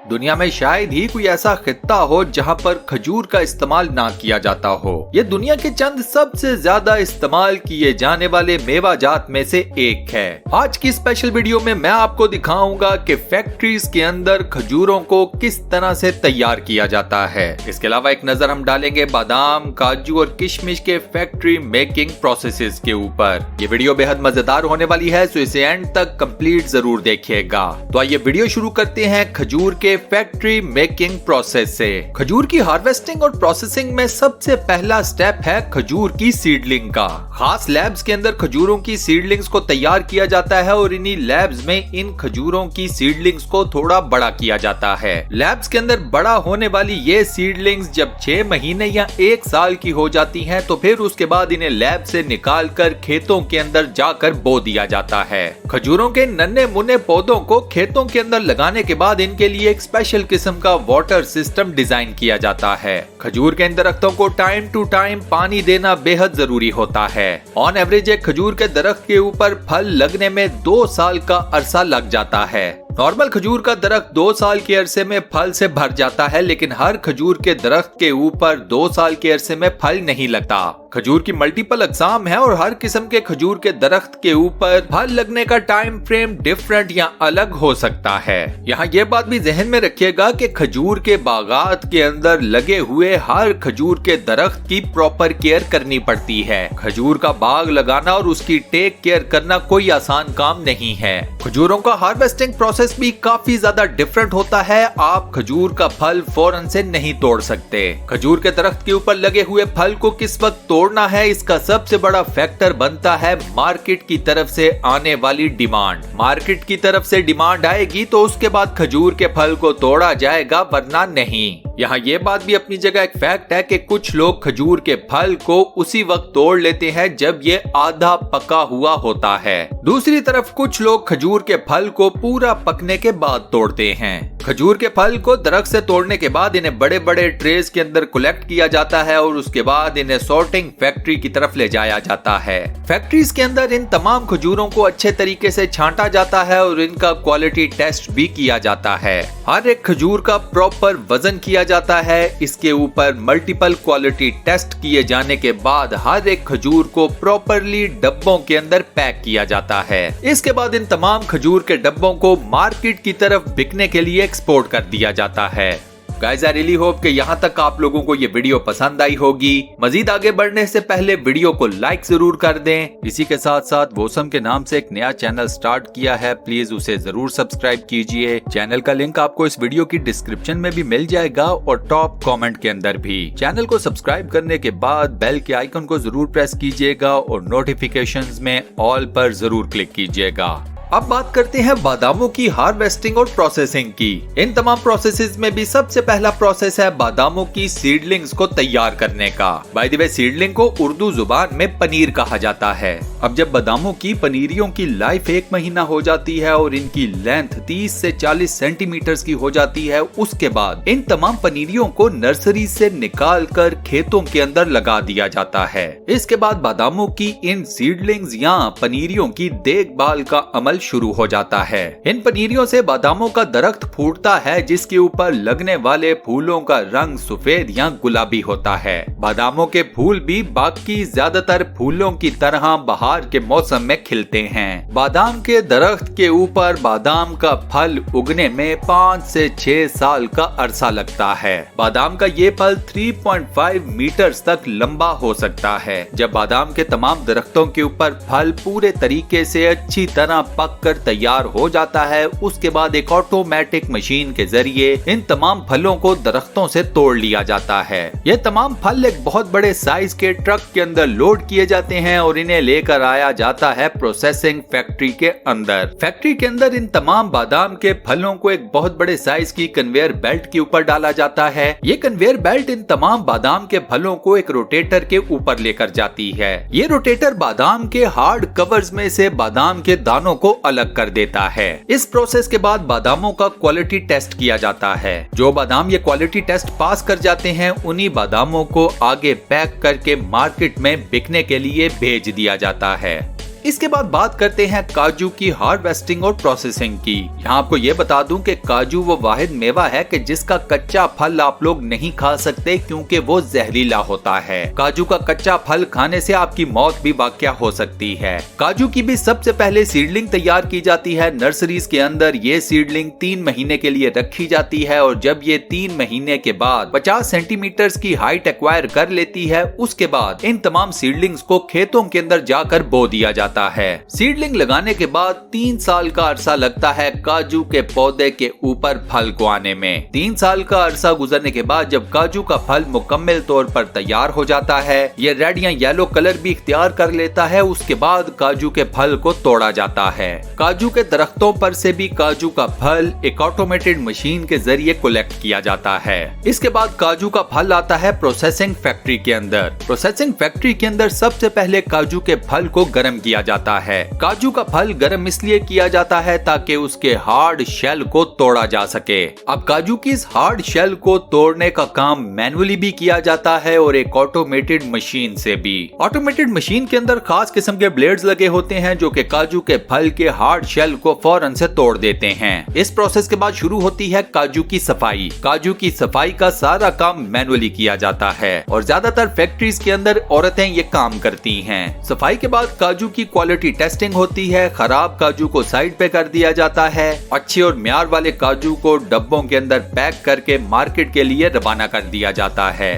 दुनिया में शायद ही कोई ऐसा खित्ता हो जहां पर खजूर का इस्तेमाल ना किया जाता हो। ये दुनिया के चंद सबसे ज्यादा इस्तेमाल किए जाने वाले मेवा जात में से एक है। आज की स्पेशल वीडियो में मैं आपको दिखाऊंगा कि फैक्ट्रीज के अंदर खजूरों को किस तरह से तैयार किया जाता है। इसके अलावा एक नजर हम डालेंगे बादाम, काजू और किशमिश के फैक्ट्री मेकिंग प्रोसेसेस के ऊपर। ये वीडियो बेहद मजेदार होने वाली है, सो इसे एंड तक कंप्लीट जरूर देखिएगा। तो आइए वीडियो शुरू करते हैं खजूर के फैक्ट्री मेकिंग प्रोसेस से। खजूर की हार्वेस्टिंग और प्रोसेसिंग में सबसे पहला स्टेप है खजूर की सीडलिंग का। खास लैब्स के अंदर खजूरों की सीडलिंग्स को तैयार किया जाता है और इन्हीं लैब्स में इन खजूरों की सीडलिंग्स को थोड़ा बड़ा किया जाता है। लैब्स के अंदर बड़ा होने वाली ये सीडलिंग्स जब 6 महीने या 1 साल की हो जाती हैं, तो फिर उसके बाद इन्हें लैब से निकाल कर खेतों के अंदर जाकर बो दिया जाता है। खजूरों के नन्हे मुन्ने पौधों को खेतों के अंदर लगाने के बाद इनके लिए एक स्पेशल किस्म का वाटर सिस्टम डिजाइन किया जाता है। खजूर के इन दरख्तों को टाइम टू टाइम पानी देना बेहद जरूरी होता है। ऑन एवरेज एक खजूर के दरख्त के ऊपर फल लगने में 2 साल का अरसा लग जाता है। नॉर्मल खजूर का दरख्त 2 साल के अरसे में फल से भर जाता है, लेकिन हर खजूर के दरख्त के ऊपर 2 साल के अरसे में फल नहीं लगता। खजूर की मल्टीपल अक़साम है और हर किस्म के खजूर के दरख्त के ऊपर फल लगने का टाइम फ्रेम डिफरेंट या अलग हो सकता है। यहाँ ये बात भी जहन में रखिएगा कि खजूर के बागात के अंदर लगे हुए हर खजूर के दरख्त की प्रॉपर केयर करनी पड़ती है। खजूर का बाग लगाना और उसकी टेक केयर करना कोई आसान काम नहीं है। खजूरों का हार्वेस्टिंग प्रोसेस भी काफी ज्यादा डिफरेंट होता है। आप खजूर का फल फौरन से नहीं तोड़ सकते। खजूर के दरख्त के ऊपर लगे हुए फल को किस वक्त तोड़ना है, इसका सबसे बड़ा फैक्टर बनता है मार्केट की तरफ से आने वाली डिमांड। मार्केट की तरफ से डिमांड आएगी तो उसके बाद खजूर के फल को तोड़ा जाएगा, वरना नहीं। यहाँ ये बात भी अपनी जगह एक फैक्ट है कि कुछ लोग खजूर के फल को उसी वक्त तोड़ लेते हैं जब ये आधा पका हुआ होता है। दूसरी तरफ कुछ लोग खजूर के फल को पूरा पकने के बाद तोड़ते हैं। खजूर के फल को दरख्त से तोड़ने के बाद इन्हें बड़े बड़े ट्रेस के अंदर कलेक्ट किया जाता है और उसके बाद इन्हें सॉर्टिंग फैक्ट्री की तरफ ले जाया जाता है। फैक्ट्रीज के अंदर इन तमाम खजूरों को अच्छे तरीके से छांटा जाता है और इनका क्वालिटी टेस्ट भी किया जाता है। हर एक खजूर का प्रॉपर वजन किया जाता है। इसके ऊपर मल्टीपल क्वालिटी टेस्ट किए जाने के बाद हर एक खजूर को प्रॉपरली डब्बों के अंदर पैक किया जाता है। इसके बाद इन तमाम खजूर के डब्बों को मार्केट की तरफ बिकने के लिए एक्सपोर्ट कर दिया जाता है। गाइस, आई रियली होप कि यहाँ तक आप लोगों को ये वीडियो पसंद आई होगी। मजीद आगे बढ़ने से पहले वीडियो को लाइक जरूर कर दें। इसी के साथ साथ वोसम के नाम से एक नया चैनल स्टार्ट किया है, प्लीज उसे जरूर सब्सक्राइब कीजिए। चैनल का लिंक आपको इस वीडियो की डिस्क्रिप्शन में भी मिल जाएगा और टॉप कमेंट के अंदर भी। चैनल को सब्सक्राइब करने के बाद बेल के आइकन को जरूर प्रेस कीजिएगा और नोटिफिकेशंस में ऑल पर जरूर क्लिक कीजिएगा। अब बात करते हैं बादामों की हार्वेस्टिंग और प्रोसेसिंग की। इन तमाम प्रोसेसेस में भी सबसे पहला प्रोसेस है बादामों की सीडलिंग्स को तैयार करने का। बाय द वे, सीडलिंग को उर्दू जुबान में पनीर कहा जाता है। अब जब बादामों की पनीरियों की लाइफ 1 महीना हो जाती है और इनकी लेंथ 30 से 40 सेंटीमीटर की हो जाती है, उसके बाद इन तमाम पनीरियों को नर्सरी से निकाल कर खेतों के अंदर लगा दिया जाता है। इसके बाद बादामों की इन सीडलिंग्स या पनीरियों की देखभाल का अमल शुरू हो जाता है। इन पनीरियों से बादामों का दरख्त फूटता है, जिसके ऊपर लगने वाले फूलों का रंग सफेद या गुलाबी होता है। बादामों के फूल भी बाकी ज्यादातर फूलों की तरह बहार के मौसम में खिलते हैं। बादाम के दरख्त के ऊपर बादाम का फल उगने में 5 से 6 साल का अरसा लगता है। बादाम का ये फल 3.5 मीटर तक लंबा हो सकता है। जब बादाम के तमाम दरख्तों के ऊपर फल पूरे तरीके से अच्छी तरह पक कर तैयार हो जाता है, उसके बाद एक ऑटोमेटिक मशीन के जरिए इन तमाम फलों को दरख्तों से तोड़ लिया जाता है। ये तमाम फल एक बहुत बड़े साइज के ट्रक के अंदर लोड किए जाते हैं और इन्हें लेकर आया जाता है प्रोसेसिंग फैक्ट्री के अंदर। फैक्ट्री के अंदर इन तमाम बादाम के फलों को एक बहुत बड़े साइज की कन्वेयर बेल्ट के ऊपर डाला जाता है। ये कन्वेयर बेल्ट इन तमाम बादाम के फलों को एक रोटेटर के ऊपर लेकर जाती है। ये रोटेटर बादाम के हार्ड कवर्स में से बादाम के दानों को अलग कर देता है। इस प्रोसेस के बाद बादामों का क्वालिटी टेस्ट किया जाता है। जो बादाम ये क्वालिटी टेस्ट पास कर जाते हैं, उन्हीं बादामों को आगे पैक करके मार्केट में बिकने के लिए भेज दिया जाता है। इसके बाद बात करते हैं काजू की हार्वेस्टिंग और प्रोसेसिंग की। यहाँ आपको ये बता दूं कि काजू वो वाहिद मेवा है कि जिसका कच्चा फल आप लोग नहीं खा सकते क्योंकि वो जहरीला होता है। काजू का कच्चा फल खाने से आपकी मौत भी वाक़या हो सकती है। काजू की भी सबसे पहले सीडलिंग तैयार की जाती है नर्सरीज के अंदर। ये सीडलिंग 3 महीने के लिए रखी जाती है और जब ये 3 महीने के बाद 50 सेंटीमीटर की हाइट एक्वायर कर लेती है, उसके बाद इन तमाम सीडलिंग्स को खेतों के अंदर जाकर बो दिया जाता है। सीडलिंग लगाने के बाद 3 साल का अरसा लगता है काजू के पौधे के ऊपर फल को आने में। 3 साल का अरसा गुजरने के बाद जब काजू का फल मुकम्मल तौर पर तैयार हो जाता है, ये रेड या येलो कलर भी इख्तियार कर लेता है, उसके बाद काजू के फल को तोड़ा जाता है। काजू के दरख्तों पर से भी काजू का फल एक ऑटोमेटेड मशीन के जरिए कलेक्ट किया जाता है। इसके बाद काजू का फल आता है प्रोसेसिंग फैक्ट्री के अंदर। प्रोसेसिंग फैक्ट्री के अंदर सबसे पहले काजू के फल को गर्म किया जाता है। काजू का फल गर्म इसलिए किया जाता है ताकि उसके हार्ड शेल को तोड़ा जा सके। अब काजू की इस हार्ड शेल को तोड़ने का काम मैनुअली भी किया जाता है और एक ऑटोमेटेड मशीन से भी। ऑटोमेटेड मशीन के अंदर खास किस्म के ब्लेड्स लगे होते हैं जो कि काजू के फल के हार्ड शेल को फौरन से तोड़ देते हैं। इस प्रोसेस के बाद शुरू होती है काजू की सफाई। काजू की सफाई का सारा काम मैनुअली किया जाता है और ज्यादातर फैक्ट्रीज के अंदर औरतें ये काम करती हैं। सफाई के बाद काजू की क्वालिटी टेस्टिंग होती है। खराब काजू को साइड पे कर दिया जाता है। अच्छे और म्यार वाले काजू को डब्बों के अंदर पैक करके मार्केट के लिए रवाना कर दिया जाता है।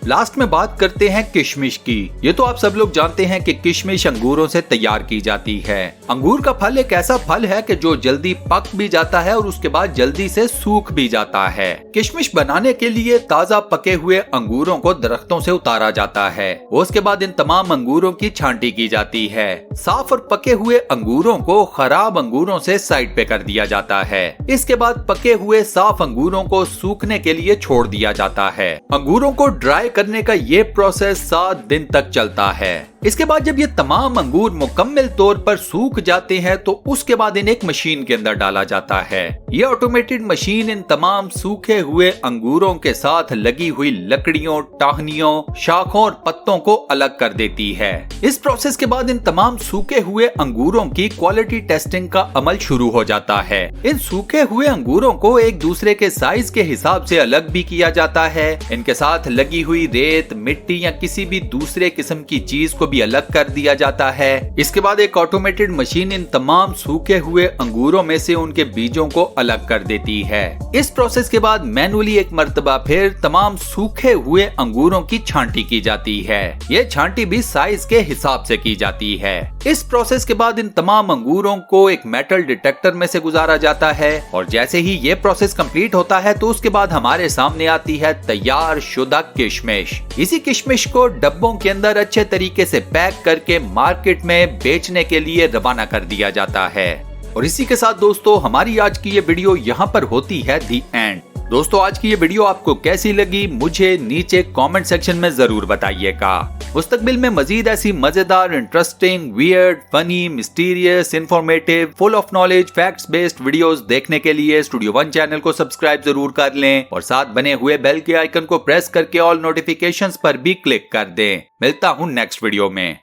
लास्ट में बात करते हैं किशमिश की। ये तो आप सब लोग जानते हैं कि किशमिश अंगूरों से तैयार की जाती है। अंगूर का फल एक ऐसा फल है कि जो जल्दी पक भी जाता है और उसके बाद जल्दी से सूख भी जाता है। किशमिश बनाने के लिए ताजा पके हुए अंगूरों को दरख्तों से उतारा जाता है। उसके बाद इन तमाम अंगूरों की छांटी की जाती है। साफ और पके हुए अंगूरों को खराब अंगूरों से साइड पे कर दिया जाता है। इसके बाद पके हुए साफ अंगूरों को सूखने के लिए छोड़ दिया जाता है। अंगूरों को ड्राई करने का ये प्रोसेस 7 दिन तक चलता है। इसके बाद जब ये तमाम अंगूर मुकम्मल तौर पर सूख जाते हैं तो उसके बाद इन्हें एक मशीन के अंदर डाला जाता है। ये ऑटोमेटेड मशीन इन तमाम सूखे हुए अंगूरों के साथ लगी हुई लकड़ियों, टहनियों, शाखों और पत्तों को अलग कर देती है। इस प्रोसेस के बाद इन तमाम सूखे हुए अंगूरों की क्वालिटी टेस्टिंग का अमल शुरू हो जाता है। इन सूखे हुए अंगूरों को एक दूसरे के साइज के हिसाब से अलग भी किया जाता है। इनके साथ लगी हुई रेत, मिट्टी या किसी भी दूसरे किस्म की चीज को भी अलग कर दिया जाता है। इसके बाद एक ऑटोमेटेड मशीन इन तमाम सूखे हुए अंगूरों में से उनके बीजों को अलग कर देती है। इस प्रोसेस के बाद मैनुअली एक मर्तबा फिर तमाम सूखे हुए अंगूरों की छांटी की जाती है। ये छांटी भी साइज के हिसाब से की जाती है। इस प्रोसेस के बाद इन तमाम अंगूरों को एक मेटल डिटेक्टर में से गुजारा जाता है और जैसे ही ये प्रोसेस कंप्लीट होता है तो उसके बाद हमारे सामने आती है तैयार शुदा किशमिश। इसी किशमिश को डब्बों के अंदर अच्छे तरीके से पैक करके मार्केट में बेचने के लिए रवाना कर दिया जाता है। और इसी के साथ दोस्तों हमारी आज की ये वीडियो यहाँ पर होती है दी एंड। दोस्तों आज की ये वीडियो आपको कैसी लगी मुझे नीचे कमेंट सेक्शन में जरूर बताइएगा। मुस्तकबिल में मजीद ऐसी मजेदार, interesting, weird, funny, mysterious, informative, full of knowledge, facts based videos देखने के लिए स्टूडियो वन चैनल को सब्सक्राइब जरूर कर लें और साथ बने हुए बेल के आइकन को प्रेस करके ऑल नोटिफिकेशंस पर भी क्लिक कर दें। मिलता हूँ नेक्स्ट वीडियो में।